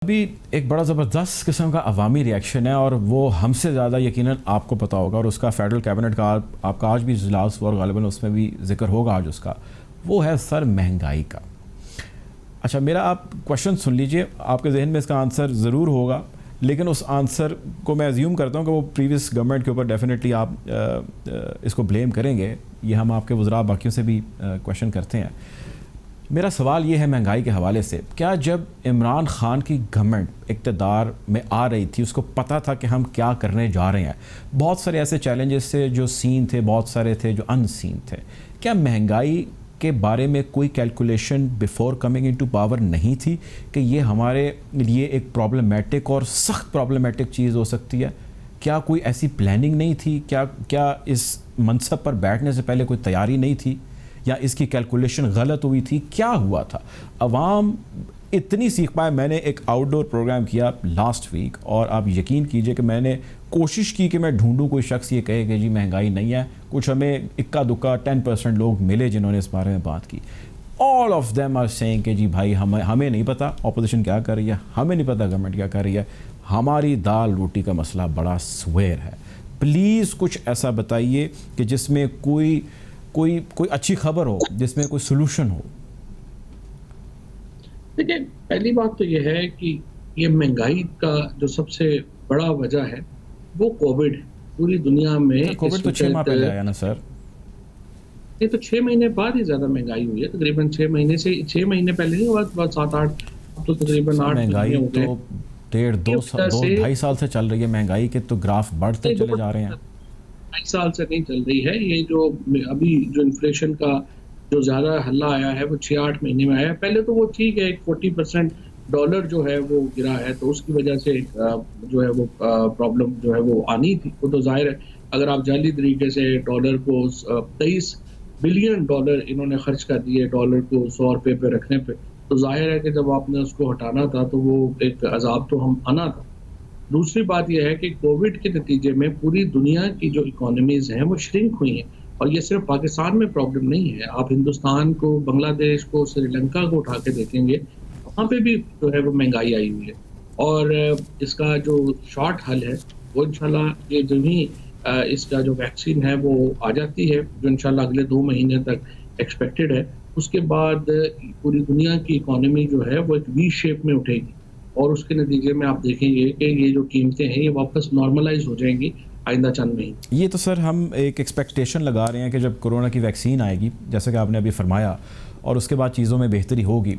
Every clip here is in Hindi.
अभी एक बड़ा ज़बरदस्त किस्म का अवामी रिएक्शन है और वो हमसे ज़्यादा यकीनन आपको पता होगा और उसका फेडरल कैबिनेट का आपका आज भी इजलास हुआ और गालिबन उसमें भी जिक्र होगा आज उसका, वो है सर महंगाई का। अच्छा, मेरा आप क्वेश्चन सुन लीजिए, आपके जहन में इसका आंसर ज़रूर होगा, लेकिन उस आंसर को मैं अज्यूम करता हूँ कि वो प्रीवियस गवर्नमेंट के ऊपर डेफिनेटली आप इसको ब्लेम करेंगे। ये हम आपके वज़रा बाकियों से भी क्वेश्चन करते हैं। मेरा सवाल ये है महंगाई के हवाले से, क्या जब इमरान ख़ान की गवर्नमेंट इक़्तिदार में आ रही थी उसको पता था कि हम क्या करने जा रहे हैं? बहुत सारे ऐसे चैलेंजेस थे जो सीन थे, बहुत सारे थे जो अनसीन थे। क्या महंगाई के बारे में कोई calculation before coming into power नहीं थी कि ये हमारे लिए एक प्रॉब्लमेटिक और सख्त प्रॉब्लमेटिक चीज़ हो सकती है? क्या कोई ऐसी प्लानिंग नहीं थी? क्या इस मनसब पर बैठने से पहले कोई तैयारी नहीं थी, या इसकी कैलकुलेशन गलत हुई थी? क्या हुआ था? अवाम इतनी सीख पाए। मैंने एक आउटडोर प्रोग्राम किया लास्ट वीक और आप यकीन कीजिए कि मैंने कोशिश की कि मैं ढूंढूं कोई शख्स ये कहे कि जी महंगाई नहीं है। कुछ हमें इक्का दुक्का 10% लोग मिले जिन्होंने इस बारे में बात की। All of them are saying कि जी भाई हमें नहीं पता अपोजिशन क्या कर रही है, हमें नहीं पता गवर्नमेंट क्या कर रही है, हमारी दाल रोटी का मसला बड़ा स्वेर है। प्लीज़ कुछ ऐसा बताइए कि जिसमें कोई अच्छी खबर हो, जिसमें कोई सोल्यूशन हो। देखिए, पहली बात तो ये है कि ये महंगाई का जो सबसे बड़ा वजह है वो कोविड है। पूरी दुनिया में कोविड इस तो 6 माह वक्त पहले आया ना सर। ये तो 6 महीने बाद ही ज़्यादा महंगाई हुई है। तकरीबन 6 महीने से 6 महीने पहले नहीं हुआ, बहुत 7-8, अब तो तकरीबन सर 8 महीने महंगाई हो तो गए। डेढ़ ये दो वजह दो से ढाई साल से चल रही है महंगाई के, तो ग्राफ बढ़ते चले जा रहे हैं। 2 साल से नहीं चल रही है। ये जो अभी जो इन्फ्लेशन का जो ज़्यादा हल्ला आया है वो 6-8 महीने में आया है। पहले तो वो ठीक है, एक 40% डॉलर जो है वो गिरा है, तो उसकी वजह से जो है वो प्रॉब्लम जो है वो आनी थी। वो तो ज़ाहिर है, अगर आप जाली तरीके से डॉलर को 23 बिलियन डॉलर इन्होंने खर्च कर दिए डॉलर को 100 रुपये पे रखने पे, तो ज़ाहिर है कि जब आपने उसको हटाना था तो वो एक अज़ाब तो हम आना था। दूसरी बात ये है कि कोविड के नतीजे में पूरी दुनिया की जो इकोनॉमीज़ हैं वो श्रिंक हुई हैं, और ये सिर्फ पाकिस्तान में प्रॉब्लम नहीं है। आप हिंदुस्तान को, बांग्लादेश को, श्रीलंका को उठा के देखेंगे, वहाँ पे भी जो है वो महंगाई आई हुई है। और इसका जो शॉर्ट हल है वो इंशाल्लाह ये जो ही इसका जो वैक्सीन है वो आ जाती है, जो इंशाल्लाह अगले 2 महीने तक एक्सपेक्टेड है, उसके बाद पूरी दुनिया की इकोनॉमी जो है वो एक वी शेप में उठेगी और उसके नतीजे में आप देखेंगे कि ये जो कीमतें हैं ये वापस नॉर्मलाइज हो जाएंगी आइंदा चंद महीने। ये तो सर हम एक एक्सपेक्टेशन लगा रहे हैं कि जब कोरोना की वैक्सीन आएगी, जैसा कि आपने अभी फरमाया, और उसके बाद चीज़ों में बेहतरी होगी।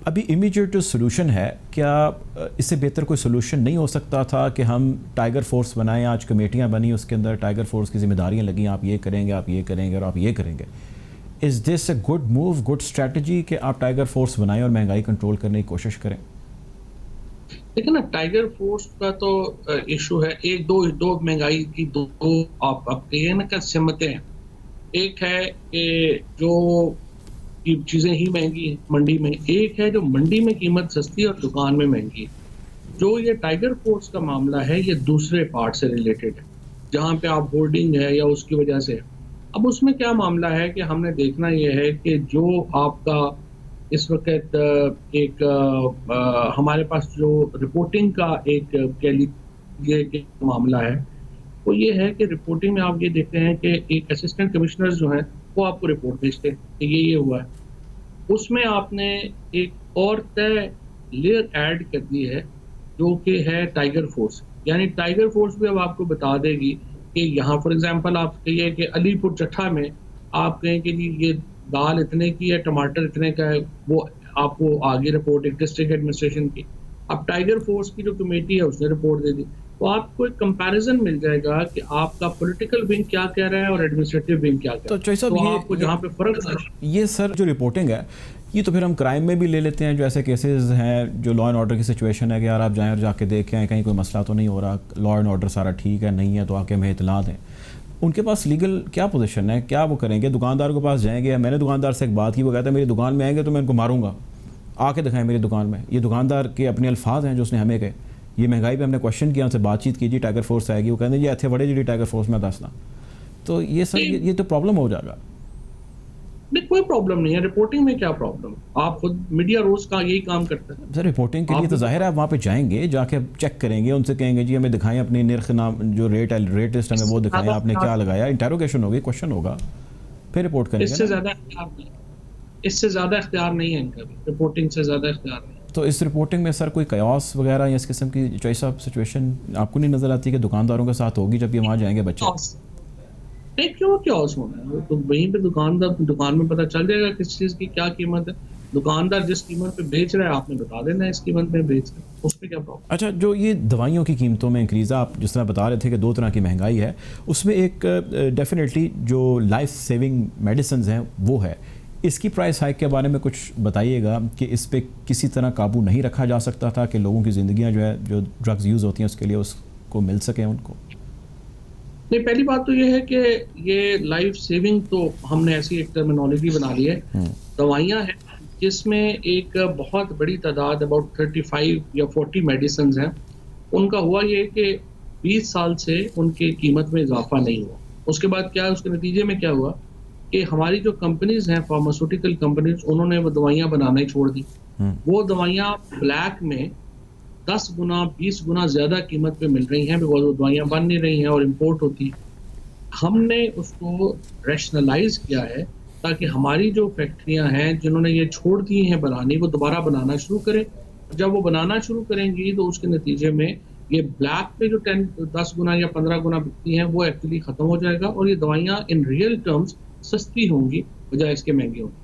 अभी इमीडिएट सोल्यूशन है क्या? इससे बेहतर कोई सोल्यूशन नहीं हो सकता था कि हम टाइगर फोर्स बनाएं? आज कमेटियां बनी, उसके अंदर टाइगर फोर्स की जिम्मेदारियां लगी, आप ये करेंगे, आप ये करेंगे और आप ये करेंगे। Is this a good move, good strategy कि आप टाइगर फोर्स बनाएं और महंगाई कंट्रोल करने की कोशिश करें? देखिए ना, टाइगर फोर्स का तो इशू है, एक दो दो महंगाई की दो आप कहिए ना क्या सिमतें हैं। एक है कि जो चीज़ें ही महंगी हैं मंडी में, एक है जो मंडी में कीमत सस्ती है और दुकान में महंगी है। जो ये टाइगर फोर्स का मामला है ये दूसरे पार्ट से रिलेटेड है, जहाँ पे आप होर्डिंग है या उसकी वजह से है। अब उसमें क्या मामला है कि हमने देखना ये है कि जो आपका इस वक़्त एक हमारे पास जो रिपोर्टिंग का एक कह लीजिए कि मामला है, वो ये है कि रिपोर्टिंग में आप ये देखते हैं कि एक असिस्टेंट कमिश्नर जो हैं, वो आपको रिपोर्ट भेजते हैं कि ये हुआ है। उसमें आपने एक और तय लेयर ऐड कर दी है, जो कि है टाइगर फोर्स। यानी टाइगर फोर्स भी अब आपको बता देगी कि यहाँ फॉर एग्ज़ाम्पल आप कहिए कि अलीपुर चट्ठा में आप कहें कि जी ये दाल इतने की है, टमाटर इतने का है, वो आपको आगे रिपोर्ट एक डिस्ट्रिक्ट एडमिनिस्ट्रेशन की। अब टाइगर फोर्स की जो कमेटी है उसने रिपोर्ट दे दी, तो आपको एक कंपैरिजन मिल जाएगा कि आपका पॉलिटिकल विंग क्या कह रहा है और एडमिनिस्ट्रेटिव विंग क्या कह तो रहा है। चौधरी साहब, तो आपको जहाँ पे फ़र्क ये सर जो रिपोर्टिंग है, ये तो फिर हम क्राइम में भी ले लेते हैं। जो ऐसे केसेस हैं, जो लॉ एंड ऑर्डर की सिचुएशन है कि यार आप जाएं और जाके देखें कहीं कोई मसला तो नहीं हो रहा, लॉ एंड ऑर्डर सारा ठीक है, नहीं है तो आके हमें इतला दें। उनके पास लीगल क्या पोजीशन है? क्या वो करेंगे? दुकानदार के पास जाएंगे? मैंने दुकानदार से एक बात की, वो कहता है मेरी दुकान में आएंगे तो मैं इनको मारूंगा, आके दिखाएं मेरी दुकान में। ये दुकानदार के अपने अल्फाज हैं जो उसने हमें कहे। ये महंगाई पे हमने क्वेश्चन किया, उनसे बातचीत की, जी टाइगर फोर्स आएगी, वो कहते हैं जी इतने बड़े जी टाइगर फोर्स में दसना। तो ये सर ये तो प्रॉब्लम हो जाएगा। नहीं, कोई प्रॉब्लम नहीं है, रिपोर्टिंग में क्या प्रॉब्लम? आप खुद मीडिया रोज का यही काम करता है। सर रिपोर्टिंग के लिए आप तो जाहिर है आप वहाँ पे जाएंगे, जाके चेक करेंगे, उनसे कहेंगे जी हमें दिखाएं अपनी निर्ख नाम जो रेट लिस्ट हमें वो दिखाएं, ज्यादा आपने क्या लगाया, इंटेरोगेशन होगी, क्वेश्चन होगा, फिर रिपोर्ट करेंगे इससे ना। ज्यादा इख्तियार नहीं, इससे ज्यादा इख्तियार नहीं है इनका भी, रिपोर्टिंग से ज्यादा इख्तियार नहीं। तो इस रिपोर्टिंग में सर कोई कयास वगैरह या इस किस्म की चॉइस ऑफ सिचुएशन आपको नहीं नज़र आती कि दुकानदारों के साथ होगी जब ये वहाँ जाएंगे बच्चे? नहीं, क्यों क्योस होना है? वो तो वहीं पे दुकानदार दुकान में पता चल जाएगा किस चीज की क्या कीमत है। दुकानदार जिस कीमत पे बेच रहा है आपने बता देना है इस कीमत में बेच रहा है, उसमें क्या प्रॉब्लम? अच्छा, जो ये दवाइयों की कीमतों में इंक्रीज़, आप जिस तरह बता रहे थे कि दो तरह की महंगाई है, उसमें एक डेफिनेटली जो लाइफ सेविंग मेडिसिन हैं वो है, इसकी प्राइस हाइक के बारे में कुछ बताइएगा कि इस पे किसी तरह काबू नहीं रखा जा सकता था कि लोगों की ज़िंदगियाँ जो है जो ड्रग्स यूज़ होती हैं उसके लिए उसको मिल सके उनको? नहीं, पहली बात तो ये है कि ये लाइफ सेविंग तो हमने ऐसी एक टर्मिनोलॉजी बना ली है। दवाइयाँ हैं जिसमें एक बहुत बड़ी तादाद अबाउट 35 या 40 मेडिसिन हैं। उनका हुआ ये कि 20 साल से उनकी कीमत में इजाफा नहीं हुआ। उसके बाद क्या, उसके नतीजे में क्या हुआ कि हमारी जो कंपनीज हैं, फार्मास्यूटिकल कंपनीज, उन्होंने वो दवाइयाँ बनाना ही छोड़ दी। वो दवाइयाँ ब्लैक में 10 गुना 20 गुना ज्यादा कीमत पे मिल रही हैं, बिकॉज वो दवाइयाँ बन नहीं रही हैं और इम्पोर्ट होती। हमने उसको रैशनलाइज किया है ताकि हमारी जो फैक्ट्रियां हैं जिन्होंने ये छोड़ दी हैं बनानी, वो दोबारा बनाना शुरू करें। जब वो बनाना शुरू करेंगी तो उसके नतीजे में ये ब्लैक पे जो 10 गुना या 15 गुना बिकती हैं वो एक्चुअली खत्म हो जाएगा और ये दवाइयाँ इन रियल टर्म्स सस्ती होंगी बजाय इसके महंगी होंगी।